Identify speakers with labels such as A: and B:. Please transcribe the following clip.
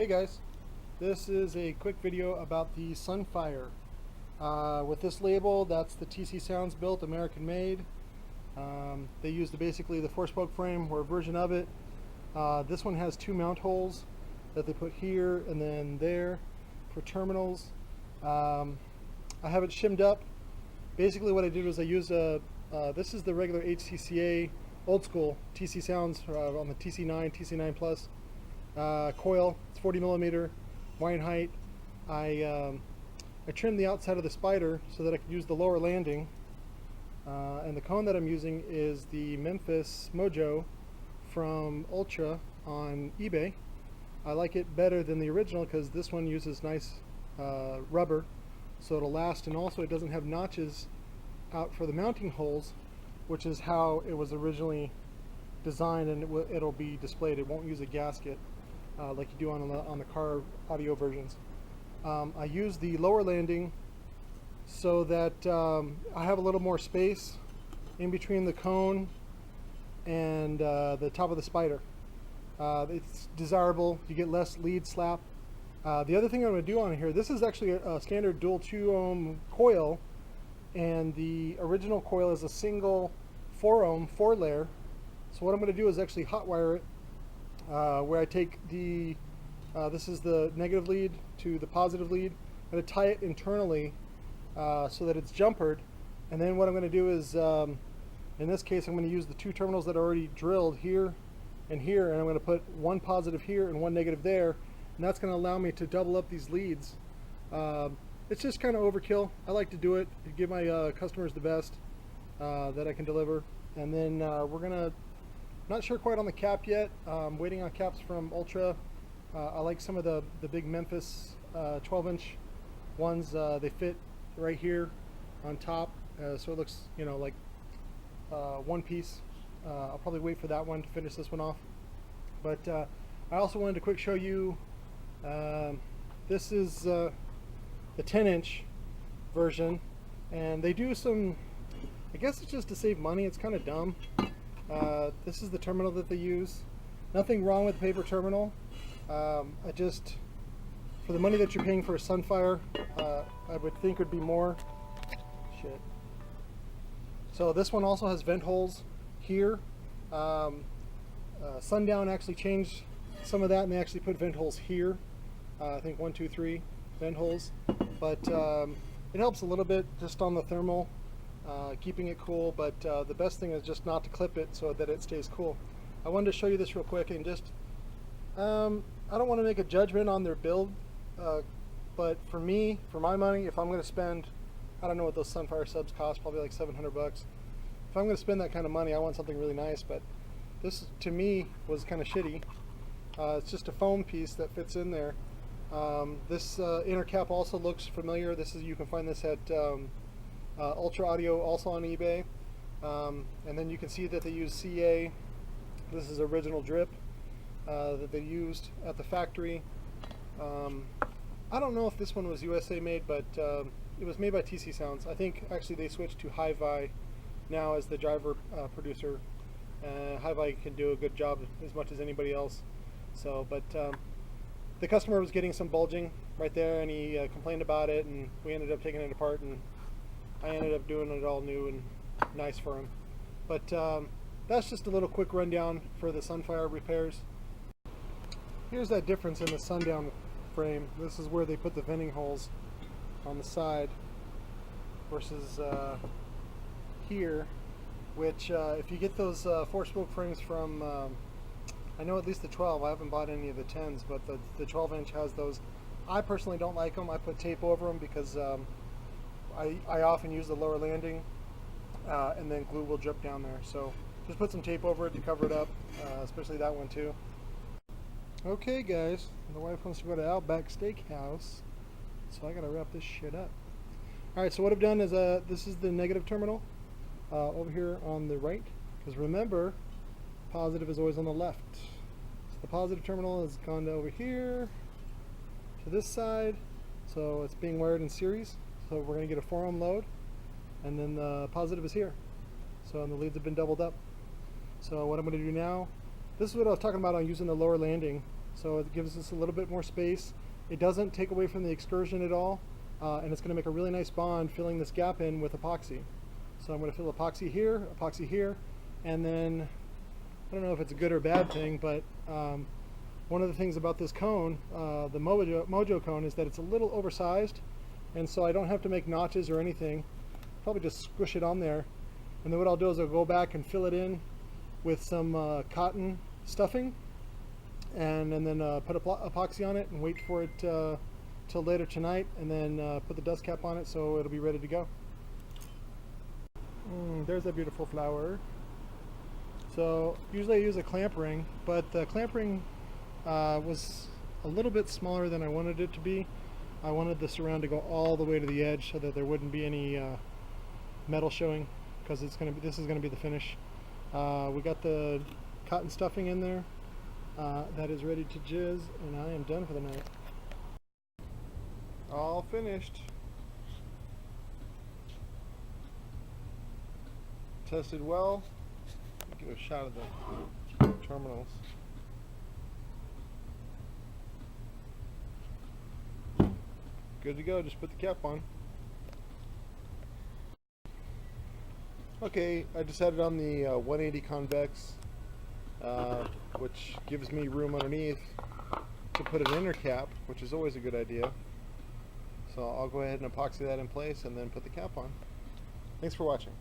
A: guys, this is a quick video about the Sunfire. With this label, that's the TC Sounds built, American made. They use basically the 4-spoke frame or a version of it. This one has 2 mount holes that they put here and then there for terminals. I have it shimmed up. Basically what I did was I used this is the regular HCCA old school TC Sounds on the TC9, TC9 Plus coil. It's 40 millimeter wine height. I trimmed the outside of the spider so that I could use the lower landing. And the cone that I'm using is the Memphis Mojo from Ultra on eBay. I like it better than the original because this one uses nice rubber, so it'll last, and also it doesn't have notches out for the mounting holes, which is how it was originally designed, and it'll be displayed. It won't use a gasket like you do on the car audio versions. I use the lower landing so that I have a little more space in between the cone and the top of the spider. It's desirable. You get less lead slap. The other thing I'm going to do on here, this is actually a standard dual 2 ohm coil, and the original coil is a single 4 ohm 4-layer. So what I'm going to do is actually hotwire it, where I take the this is the negative lead to the positive lead. I'm going to tie it internally so that it's jumpered, and then what I'm going to do is in this case I'm going to use the 2 terminals that are already drilled here and here, and I'm going to put one positive here and one negative there, and that's going to allow me to double up these leads. It's just kind of overkill. I like to do it to give my customers the best that I can deliver. And then we're gonna, not sure quite on the cap yet. I'm waiting on caps from Ultra. I like some of the big Memphis 12-inch ones. They fit right here on top, so it looks, you know, like one piece. I'll probably wait for that one to finish this one off. But I also wanted to quick show you, this is the 10-inch version, and they do some, I guess it's just to save money. It's kind of dumb. This is the terminal that they use. Nothing wrong with the paper terminal. I just, for the money that you're paying for a Sunfire, I would think would be more. Shit. So this one also has vent holes here. Sundown actually changed some of that, and they actually put vent holes here. I think 1, 2, 3 vent holes, but it helps a little bit just on the thermal, keeping it cool. But the best thing is just not to clip it so that it stays cool. I wanted to show you this real quick, and just I don't want to make a judgment on their build, but for me, for my money, if I'm going to spend, I don't know what those Sunfire subs cost, probably like 700 bucks. If I'm going to spend that kind of money, I want something really nice. But this to me was kind of shitty. It's just a foam piece that fits in there. This inner cap also looks familiar. You can find this at Ultra Audio, also on eBay. And then you can see that they use CA. This is original drip that they used at the factory. I don't know if this one was USA made, but it was made by TC Sounds. I think actually they switched to Chive now as the driver producer. Chive can do a good job as much as anybody else. So, but the customer was getting some bulging right there, and he complained about it, and we ended up taking it apart, and I ended up doing it all new and nice for him. But that's just a little quick rundown for the Sunfire repairs. Here's that difference in the sundown frame. This is where they put the venting holes on the side versus here, which if you get those 4-spoke frames from I know at least the 12, I haven't bought any of the 10s, but the 12-inch has those. I personally don't like them. I put tape over them because I often use the lower landing, and then glue will drip down there. So just put some tape over it to cover it up, especially that one too. Okay guys, the wife wants to go to Outback Steakhouse, so I gotta wrap this shit up. Alright, so what I've done is this is the negative terminal over here on the right, because remember, positive is always on the left. So the positive terminal has gone to over here to this side, so it's being wired in series. So we're going to get a 4 ohm load, and then the positive is here. So the leads have been doubled up. So what I'm going to do now, this is what I was talking about on using the lower landing so it gives us a little bit more space. It doesn't take away from the excursion at all, and it's going to make a really nice bond filling this gap in with epoxy. So I'm going to fill epoxy here, and then I don't know if it's a good or bad thing, but one of the things about this cone, the Mojo cone, is that it's a little oversized, and so I don't have to make notches or anything. Probably just squish it on there, and then what I'll do is I'll go back and fill it in with some cotton stuffing, and then put epoxy on it and wait for it till later tonight, and then put the dust cap on it so it'll be ready to go. There's a beautiful flower. So usually I use a clamp ring, but the clamp ring was a little bit smaller than I wanted it to be. I wanted the surround to go all the way to the edge so that there wouldn't be any metal showing, because this is going to be the finish. We got the cotton stuffing in there. That is ready to jizz, and I am done for the night. All finished. Tested well. Give a shot of the terminals. Good to go, just put the cap on. Okay, I decided on the 180 convex, which gives me room underneath to put an inner cap, which is always a good idea. So I'll go ahead and epoxy that in place and then put the cap on. Thanks for watching.